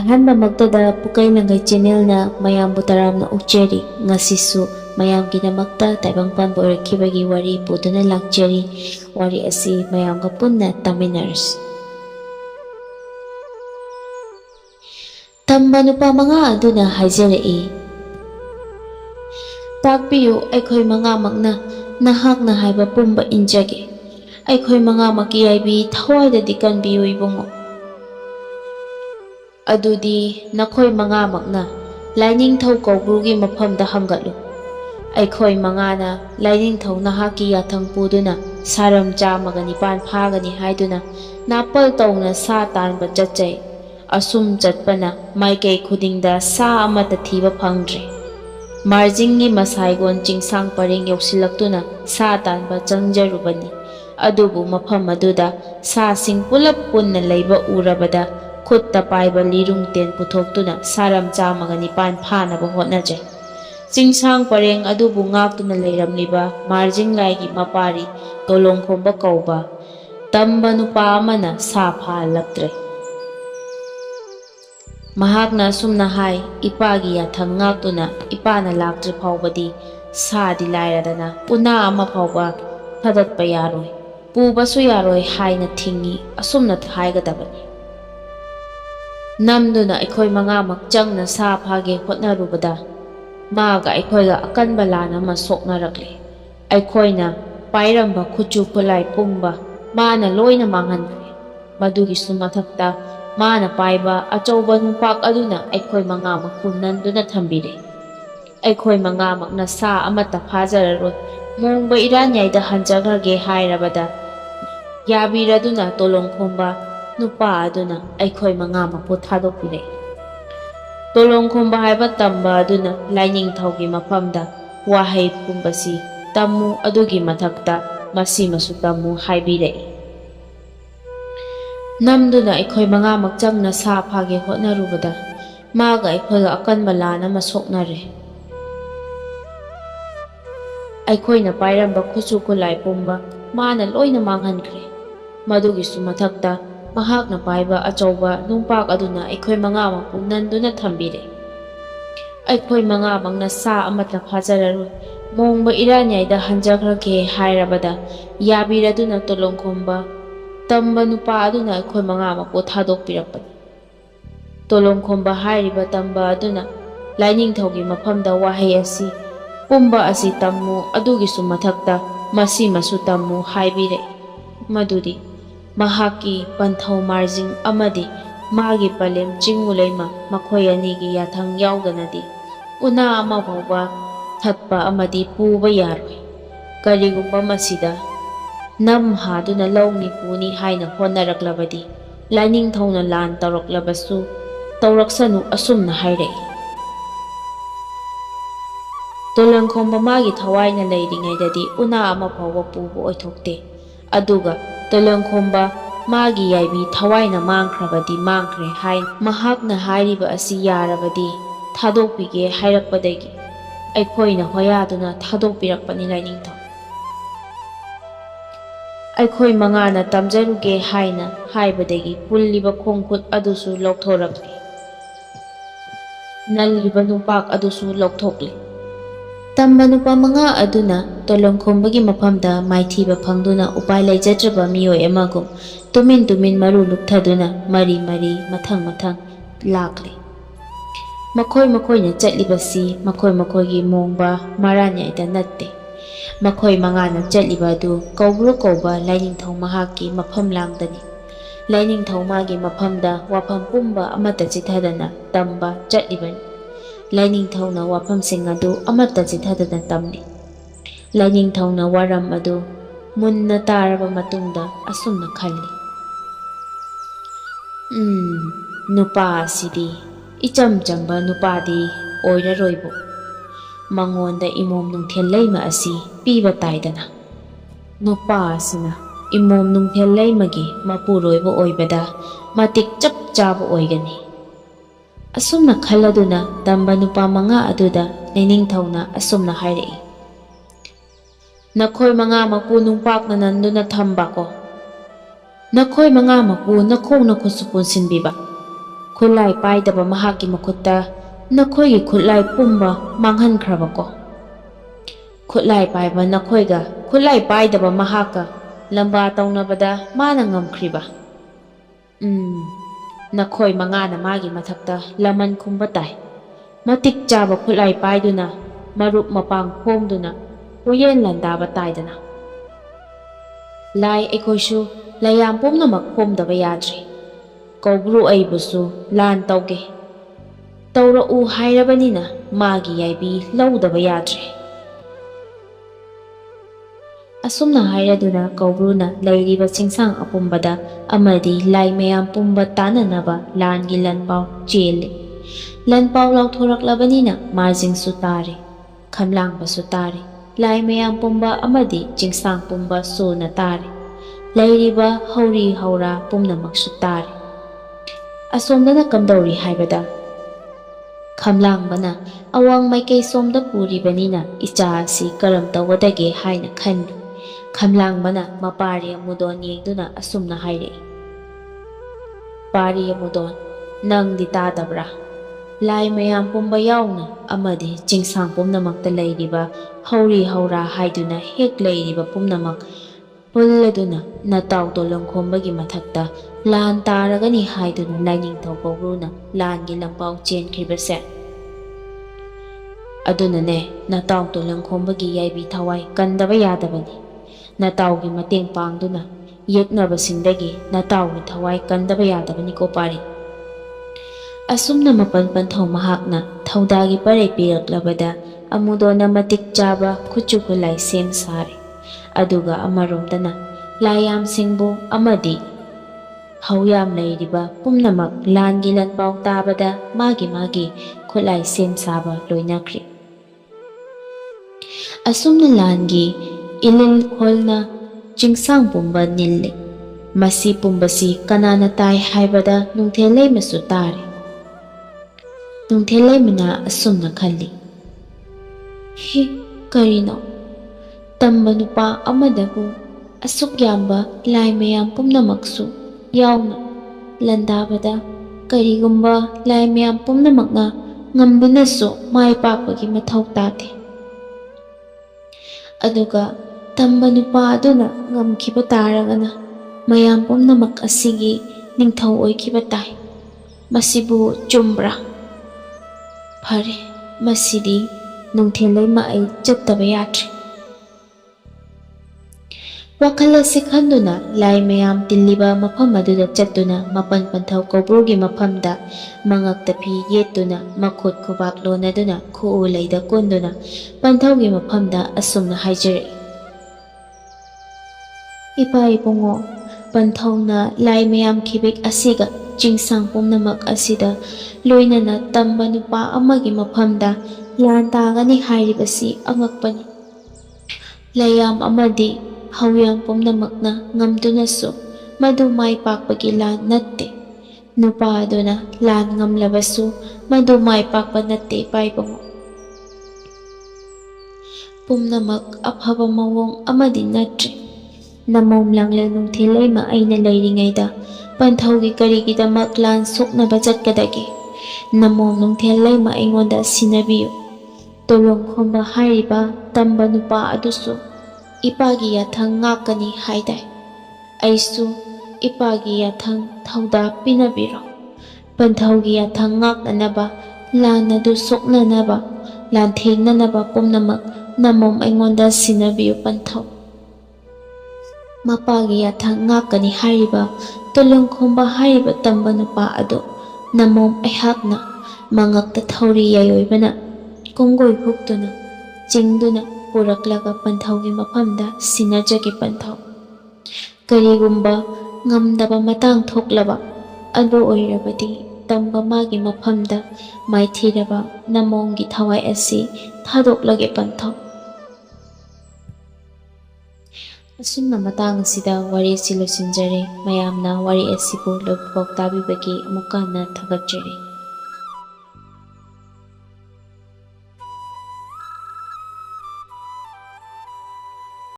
Ahanbamagtada Pukai Langai channelna mayambu taramna ukcheri ngasisu mayamgidamagta taibangpanba oirakibagi wari puduna lakcheri wari asi mayamga punna taminarsi. Tamba nupa mga aduna haizarei. Takpiyu aikhoi mga magna nahakna haiba pumba injage. Aikhoi mga makiyaibi thawaidadi kanbiyu ibungo. Adudi nakhoi mga magna Lainingthau Kogrugi mafamda hangatlu. Aikhoi mga na Lainingthau nahaki yathang puduna saram chamaga nipan phagani haiduna napal tawna sa tanba chatchai. Asum chatpana maikei khudingda sa amata thiba phangdre. Marjingi masaigon chingsang pareng yausilaktuna sa tanba changjarubani. Adubu mafam aduda sa sing pulap punna leiba urabada Kutta paiba lirung ten putoktuna saram chamaga nipan phanaba hotnajai. Chingsang pareng adubu ngaktuna leiramliba Marjinglai mapari Tolonkhombagi kauba tamba nupa amana sa phalaktre. Mahakna sumna hai ipagi yathang ngaktuna ipana laktri phawbadi sadi lairadana una ama phawba thadatpa yaroi pubasu yaroi haina thingi asumna haigadabani. Namduna aikhoi mga makchangna sa phage hotnarubada maga aikhoiga akanba lana ma soknarakle. Aikhoina pairamba khuchu khulai pumba mana loina manghanre. Madugi sumathakta mana paiba achauba nupak aduna aikhoi mga makunanduna thambire. Aikhoi mga makna sa amata phajararoi mongba iranyaida hanjagrage hairabada yabiraduna Tolonkhombagi nupa aduna aikhoi mga mapu thadokpire. Tolonkhombagi haiba tamba aduna Lainingthaugi mafamda wahai pumbasi tammu adugi mathakta masi masu tammu haibirei. Namduna aikhoi mga makchangna sa phage hotnarubada maga aikhoiga akanba lana masoknare. Aikhoina pairamba khuchu khulai pumba mana loina manghankhre. Madugisu mathakta mahakna paiba achauba nungpak aduna aikhoi mga mapunanduna thambire. Aikhoi mga magna sa amata phajararoi mongba iranyaida hanjagrage hairabada yabiraduna Tolonkhombagi tamba nupa aduna aikhoi mga mapu thadokpirapani. Tolonkhombagi hairiba tamba aduna Lainingthaugi mafamda wahai asi pumba asi tammu adugisu mathakta masi masu tammu haibire. Madudi mahaki panthau marjing amadi magi palem chingulaima makhoi anigi yathang yaudanadi una ama phawba thatpa amadi puba yaroi. Karigumba masida nam haduna lawni puni haina honaraklabadi Lainingthauna lan tawraklabasu tawraksanu asumna hairei. Tolonkhombagi magi thawaina leiringaidadi una ama phawba puba oithokte. Aduga Tolonkhombagi magi yaibi thawaina mangkhrabadi mangkhre hai mahakna hairiba asi yarabadi thadokpige hairakpadagi aikhoina hoyaduna thadokpirakpani Lainingthau. Aikhoi mangana tamjaruge haina haibadagi pulliba khongkhut adusu lokthorakle. Nalliba nupak adusu lokthokle. Tamba nupa mga aduna Tolonkhombagi mafamda maithiba phangduna upai leijadraba miyoi amagum tumin maru lukthaduna mari mathang lakle. Makhoina chatlibasi makhoigi mongba maranyaida natte. Makhoi mangana chatliba adu kauba Lainingthau mahaki mafam langdani. Lainingthau magi mafamda wafam pumba amata chithadana tamba chatlibani. Lainingthauna wafam sing adu amata chithadana tamli. Lainingthauna waram adu munna taraba matungda asumna khalli. Nupa asidi icham chamba nupadi oiraroibo. Mangonda imom nungthel leima asi piba taidana. Nupa asina imom nungthel leimagi mapuroibo oibada matik chap chaba oigani. Asumna khaladuna tamba nupa mga aduda Lainingthauna asumna hairei. Nakhoi mga mapu nungpak na nanduna thamba ko. Nakhoi mga mapu nakhong nakhusupun sinbiba. ꯈꯨꯠꯂꯥꯏ ꯄꯥꯏꯗꯕ ꯃꯍꯥꯛꯀꯤ ꯃꯈꯨꯠꯇ ꯅꯈꯣꯏꯒꯤ ꯈꯨꯠꯂꯥꯏ ꯄꯨꯝꯕ ꯃꯥꯡꯍꯟꯈ꯭ꯔꯕꯀꯣ? ꯈꯨꯠꯂꯥꯏ ꯄꯥꯏꯕ ꯅꯈꯣꯏꯒ ꯈꯨꯠꯂꯥꯏ ꯄꯥꯏꯗꯕ ꯃꯍꯥꯛꯀ ꯂꯝꯕꯥ ꯇꯧꯅꯕꯗ ꯃꯥꯅ ꯉꯝꯈ꯭ꯔꯤꯕ? ꯅꯈꯣꯏ ꯃꯉꯥꯅ ꯃꯥꯒꯤ ꯃꯊꯛꯇ ꯂꯃꯟ ꯈꯨꯝꯕ ꯇꯥꯏ꯫ ꯃꯇꯤꯛ ꯆꯥꯕ ꯈꯨꯠꯂꯥꯏ ꯄꯥꯏꯗꯨꯅ ꯃꯔꯨꯞ ꯃꯄꯥꯡ ꯈꯣꯡꯗꯨꯅ ꯀꯣꯌꯦꯟ ꯂꯥꯟꯗꯥꯕ ꯇꯥꯏꯗꯅ꯫ ꯂꯥꯏ ꯑꯩꯈꯣꯏꯁꯨ ꯂꯩꯌꯥꯝ ꯄꯨꯝꯅꯃꯛ ꯈꯣꯝꯗꯕ ꯌꯥꯗ꯭ꯔꯤ꯫ ꯀꯧꯕ꯭ꯔꯨ ꯑꯩꯕꯨꯁꯨ ꯂꯥꯟ ꯇꯧꯒꯦ ꯇꯧꯔꯛꯎ ꯍꯥꯏꯔꯕꯅꯤꯅ ꯃꯥꯒꯤ ꯌꯥꯏꯕꯤ ꯂꯧꯗꯕ ꯌꯥꯗ꯭ꯔꯦ꯫ ꯑꯁꯨꯝꯅ ꯍꯥꯏꯔꯗꯨꯅ ꯀꯧꯕ꯭ꯔꯨꯅ ꯂꯩꯔꯤꯕ ꯆꯤꯡꯁꯥꯡ ꯑꯄꯨꯝꯕꯗ ꯑꯃꯗꯤ ꯂꯥꯏ ꯃꯌꯥꯝ ꯄꯨꯝꯕ ꯇꯥꯟꯅꯅꯕ ꯂꯥꯟꯒꯤ ꯂꯟꯄꯥꯎ ꯆꯦꯜꯂꯤ꯫ ꯂꯟꯄꯥꯎ ꯂꯥꯎꯊꯣꯔꯛꯂꯕꯅꯤꯅ ꯃꯥꯔꯖꯤꯡꯁꯨ ꯇꯥꯔꯦ, ꯈꯝꯂꯥꯡꯕꯁꯨ ꯇꯥꯔꯦ, ꯂꯥꯏ ꯃꯌꯥꯝ ꯄꯨꯝꯕ ꯑꯃꯗꯤ ꯆꯤꯡꯁꯥꯡ ꯄꯨꯝꯕ ꯁꯨꯅ ꯇꯥꯔꯦ, ꯂꯩꯔꯤꯕ ꯍꯧꯔꯤ ꯍꯧꯔꯥ ꯄꯨꯝꯅꯃꯛꯁꯨ ꯇꯥꯔꯦ꯫ ꯑꯁꯣꯝꯗꯅ ꯀꯝꯗꯧꯔꯤ ꯍꯥꯏꯕꯗ ꯈꯝꯂꯥꯡꯕꯅ ꯑꯋꯥꯡ ꯃꯥꯏꯀꯩ ꯁꯣꯝꯗ ꯄꯨꯔꯤꯕꯅꯤꯅ ꯏꯆꯥ ꯑꯁꯤ ꯀꯔꯝ ꯇꯧꯒꯗꯒꯦ ꯍꯥꯏꯅ ꯈꯟꯂꯤ꯫ ꯈꯝꯂꯥꯡꯕꯅ ꯃꯄꯥꯔꯤ ꯑꯃꯨꯗꯣꯟ ꯌꯦꯡꯗꯨꯅ ꯑꯁꯨꯝꯅ ꯍꯥꯏꯔꯛꯏ: ꯄꯥꯔꯤ ꯑꯃꯨꯗꯣꯟ, ꯅꯪꯗꯤ ꯇꯥꯗꯕ꯭ꯔꯥ? ꯂꯥꯏ ꯃꯌꯥꯝ ꯄꯨꯝꯕ ꯌꯥꯎꯅ ꯑꯃꯗꯤ ꯆꯤꯡꯁꯥꯡ ꯄꯨꯝꯅꯃꯛꯇ ꯂꯩꯔꯤꯕ ꯍꯧꯔꯤ ꯍꯧꯔꯥ ꯍꯥꯏꯗꯨꯅ ꯍꯦꯛ ꯂꯩꯔꯤꯕ ꯄꯨꯝꯅꯃꯛ ꯄꯨꯜꯂꯗꯨꯅ ꯅꯇꯥꯎ ꯇꯣꯂꯣꯡꯈꯣꯝꯕꯒꯤ ꯃꯊꯛꯇ ꯂꯥꯟ ꯇꯥꯔꯒꯅꯤ ꯍꯥꯏꯗꯨꯅ ꯂꯥꯏꯅꯤꯡꯊꯧ ꯀꯧꯕ꯭ꯔꯨꯅ ꯂꯥꯟꯒꯤ ꯂꯝꯄꯥꯎ ꯆꯦꯟꯈ꯭ꯔꯤꯕꯁꯦ꯫ ꯑꯗꯨꯅꯅꯦ ꯅꯇꯥꯎ ꯇꯣꯂꯣꯡꯈꯣꯝꯕꯒꯤ ꯌꯥꯏꯕꯤ ꯊꯋꯥꯏ ꯀꯟꯗꯕ ꯌꯥꯗꯕꯅꯤ꯫ ꯅꯇꯥꯎꯒꯤ ꯃꯇꯦꯡ ꯄꯥꯡꯗꯨꯅ ꯌꯦꯛꯅꯕꯁꯤꯡꯗꯒꯤ ꯅꯇꯥꯎꯒꯤ ꯊꯋꯥꯏ ꯀꯟꯗꯕ ꯌꯥꯗꯕꯅꯤꯀꯣ ꯄꯥꯔꯤ꯫ ꯑꯁꯨꯝꯅ ꯃꯄꯟ ꯄꯟꯊꯧ ꯃꯍꯥꯛꯅ ꯊꯧꯗꯥꯒꯤ ꯄꯔꯩ ꯄꯤꯔꯛꯂꯕꯗ ꯑꯃꯨꯗꯣꯟꯅ ꯃꯇꯤꯛ ꯆꯥꯕ ꯈꯨꯠꯁꯨ ꯈꯨꯠꯂꯥꯏ ꯁꯦꯝ ꯁꯥꯔꯦ꯫ ꯑꯗꯨꯒ ꯑꯃꯔꯣꯝꯗꯅ ꯂꯥꯏꯌꯥꯝꯁꯤꯡꯕꯨ ꯑꯃꯗꯤ ꯍꯧꯌꯥꯝ ꯂꯩꯔꯤꯕ ꯄꯨꯝꯅꯃꯛ ꯂꯥꯟꯒꯤ ꯂꯟꯄꯥꯎ ꯇꯥꯕꯗ ꯃꯥꯒꯤ ꯃꯥꯒꯤ ꯈꯨꯠꯂꯥꯏ ꯁꯦꯝ ꯁꯥꯕ ꯂꯣꯏꯅꯈ꯭ꯔꯦ꯫ ꯑꯁꯨꯝꯅ ꯂꯥꯟꯒꯤ ꯏꯂꯤꯜꯈꯣꯜꯅ ꯆꯤꯡꯁꯥꯡ ꯄꯨꯝꯕ ꯅꯤꯜꯂꯦ꯫ ꯃꯁꯤ ꯄꯨꯝꯕꯁꯤ ꯀꯅꯥꯅ ꯇꯥꯏ ꯍꯥꯏꯕꯗ ꯅꯨꯡꯊꯦꯜꯂꯩꯃꯁꯨ ꯇꯥꯔꯦ꯫ ꯅꯨꯡꯊꯦꯜꯂꯩꯃꯅ ꯑꯁꯨꯝꯅ ꯈꯜꯂꯤ: ꯀꯔꯤꯅꯣ? ꯇꯝꯕ ꯅꯨꯄꯥ ꯑꯃꯗꯕꯨ ꯑꯁꯨꯛ ꯌꯥꯝꯕ ꯂꯥꯏ ꯃꯌꯥꯝ ꯄꯨꯝꯅꯃꯛꯁꯨ ꯌꯥꯎꯅ ꯂꯥꯟꯗꯥꯕꯗ ꯀꯔꯤꯒꯨꯝꯕ ꯂꯥꯏ ꯃꯌꯥꯝ ꯄꯨꯝꯅꯃꯛꯅ ꯉꯝꯗꯨꯅꯁꯨ ꯃꯥꯏ ꯄꯥꯛꯄꯒꯤ ꯃꯊꯧ ꯇꯥꯗꯦ꯫ ꯑꯗꯨꯒ ꯇꯝꯕ ꯅꯨꯄꯥ ꯑꯗꯨꯅ ꯉꯝꯈꯤꯕ ꯇꯥꯔꯒꯅ ꯃꯌꯥꯝ ꯄꯨꯝꯅꯃꯛ ꯑꯁꯤꯒꯤ ꯅꯤꯡꯊꯧ ꯑꯣꯏꯈꯤꯕ ꯇꯥꯏ꯫ ꯃꯁꯤꯕꯨ ꯆꯨꯝꯕ꯭ꯔꯥ? ꯐꯔꯦ, ꯃꯁꯤꯗꯤ ꯅꯨꯡꯊꯦꯜꯂꯩꯃ ꯑꯩ ꯆꯠꯇꯕ ꯌꯥꯗ꯭ꯔꯦ꯫ ꯋꯥꯈꯜ ꯑꯁꯤ ꯈꯟꯗꯨꯅ ꯂꯥꯏ ꯃꯌꯥꯝ ꯇꯤꯜꯂꯤꯕ ꯃꯐꯝ ꯑꯗꯨꯗ ꯆꯠꯇꯨꯅ ꯃꯄꯟ ꯄꯟꯊꯧ ꯀꯧꯕ꯭ꯔꯨꯒꯤ ꯃꯐꯝꯗ ꯃꯉꯛꯇ ꯐꯤ ꯌꯦꯠꯇꯨꯅ ꯃꯈꯨꯠ ꯈꯨꯕꯥꯛ ꯂꯣꯟꯅꯗꯨꯅ ꯈꯨꯎ ꯂꯩꯗ ꯀꯨꯟꯗꯨꯅ ꯄꯟꯊꯧꯒꯤ ꯃꯐꯝꯗ ꯑꯁꯨꯝꯅ ꯍꯥꯏꯖꯔꯛꯏ: ꯏꯄꯥ ꯏꯕꯨꯡꯉꯣ, ꯄꯟꯊꯧꯅ ꯂꯥꯏ ꯃꯌꯥꯝ ꯈꯤꯕꯤꯛ ꯑꯁꯤꯒ ꯆꯤꯡꯁꯥꯡ ꯄꯨꯝꯅꯃꯛ ꯑꯁꯤꯗ ꯂꯣꯏꯅꯅ ꯇꯝꯕ ꯅꯨꯄꯥ ꯑꯃꯒꯤ ꯃꯐꯝꯗ ꯂꯥꯟ ꯇꯥꯒꯅꯤ ꯍꯥꯏꯔꯤꯕꯁꯤ ꯑꯉꯛꯄꯅꯤ꯫ ꯂꯩꯌꯥꯝ ꯑꯃꯗꯤ ꯍꯧꯌꯥꯝ ꯄꯨꯝꯅꯃꯛꯅ ꯉꯝꯗꯨꯅꯁꯨ ꯃꯗꯨ ꯃꯥꯏ ꯄꯥꯛꯄꯒꯤ ꯂꯥꯟ ꯅꯠꯇꯦ꯫ ꯅꯨꯄꯥ ꯑꯗꯨꯅ ꯂꯥꯟ ꯉꯝꯂꯕꯁꯨ ꯃꯗꯨ ꯃꯥꯏ ꯄꯥꯛꯄ ꯅꯠꯇꯦ ꯏꯄꯥ ꯏꯕꯨꯡꯉꯣ꯫ ꯄꯨꯝꯅꯃꯛ ꯑꯐꯕ ꯃꯑꯣꯡ ꯑꯃꯗꯤ ꯅꯠꯇ꯭ꯔꯦ꯫ ꯅꯃꯣꯝ ꯂꯥꯡꯂꯦꯜ ꯅꯨꯡꯊꯦꯜꯂꯩꯃ ꯑꯩꯅ ꯂꯩꯔꯤꯉꯩꯗ ꯄꯟꯊꯧꯒꯤ ꯀꯔꯤꯒꯤꯗꯃꯛ ꯂꯥꯟ ꯁꯣꯛꯅꯕ ꯆꯠꯀꯗꯒꯦ? ꯅꯃꯣꯝ ꯅꯨꯡꯊꯦꯜꯂꯩꯃ ꯑꯩꯉꯣꯟꯗ ꯁꯤꯟꯅꯕꯤꯌꯨ꯫ ꯇꯣꯂꯣꯡꯈꯣꯝꯕ ꯍꯥꯏꯔꯤꯕ ꯇꯝꯕ ꯅꯨꯄꯥ ꯑꯗꯨꯁꯨ ꯏꯄꯥꯒꯤ ꯌꯥꯊꯪ ꯉꯥꯛꯀꯅꯤ ꯍꯥꯏꯗꯥꯏ꯫ ꯑꯩꯁꯨ ꯏꯄꯥꯒꯤ ꯌꯥꯊꯪ ꯊꯧꯗꯥ ꯄꯤꯅꯕꯤꯔꯣ꯫ ꯄꯟꯊꯧꯒꯤ ꯌꯥꯊꯪ ꯉꯥꯛꯅꯅꯕ, ꯂꯥꯟ ꯑꯗꯨ ꯁꯣꯛꯅꯅꯕ, ꯂꯥꯟꯊꯦꯡꯅꯅꯕ ꯄꯨꯝꯅꯃꯛ ꯅꯃꯣꯝ ꯑꯩꯉꯣꯟꯗ ꯁꯤꯟꯅꯕꯤꯌꯨ ꯄꯟꯊꯧ꯫ ꯃꯄꯥꯒꯤ ꯌꯥꯊꯪ ꯉꯥꯛꯀꯅꯤ ꯍꯥꯏꯔꯤꯕ ꯇꯣꯂꯣꯡꯈꯣꯝꯕ ꯍꯥꯏꯔꯤꯕ ꯇꯝꯕ ꯅꯨꯄꯥ ꯑꯗꯨ ꯅꯃꯣꯝ ꯑꯩꯍꯥꯛꯅ ꯃꯉꯛꯇ ꯊꯧꯔꯤ ꯌꯥꯏꯑꯣꯏꯕꯅ ꯀꯣꯡꯒꯣꯏ ꯍꯨꯛꯇꯨꯅ ꯆꯤꯡꯗꯨꯅ ꯄꯨꯔꯛꯂꯒ ꯄꯟꯊꯧꯒꯤ ꯃꯐꯝꯗ ꯁꯤꯟꯅꯖꯒꯦ ꯄꯟꯊꯧ꯫ ꯀꯔꯤꯒꯨꯝꯕ ꯉꯝꯗꯕ ꯃꯇꯥꯡ ꯊꯣꯛꯂꯕ ꯑꯗꯨ ꯑꯣꯏꯔꯕꯗꯤ ꯇꯝꯕ ꯃꯥꯒꯤ ꯃꯐꯝꯗ ꯃꯥꯏꯊꯤꯔꯕ ꯅꯃꯣꯝꯒꯤ ꯊꯋꯥꯏ ꯑꯁꯤ ꯊꯥꯗꯣꯛꯂꯒꯦ ꯄꯟꯊꯧ꯫ ꯑꯁꯨꯝꯅ ꯃꯇꯥꯡ ꯑꯁꯤꯗ ꯋꯥꯔꯤ ꯑꯁꯤ ꯂꯣꯏꯁꯤꯟꯖꯔꯦ꯫ ꯃꯌꯥꯝꯅ ꯋꯥꯔꯤ ꯑꯁꯤꯕꯨ ꯂꯣꯏꯕꯐꯥꯎ ꯇꯥꯕꯤꯕꯒꯤ ꯑꯃꯨꯛꯀ ꯍꯟꯅ ꯊꯥꯒꯠꯆꯔꯤ꯫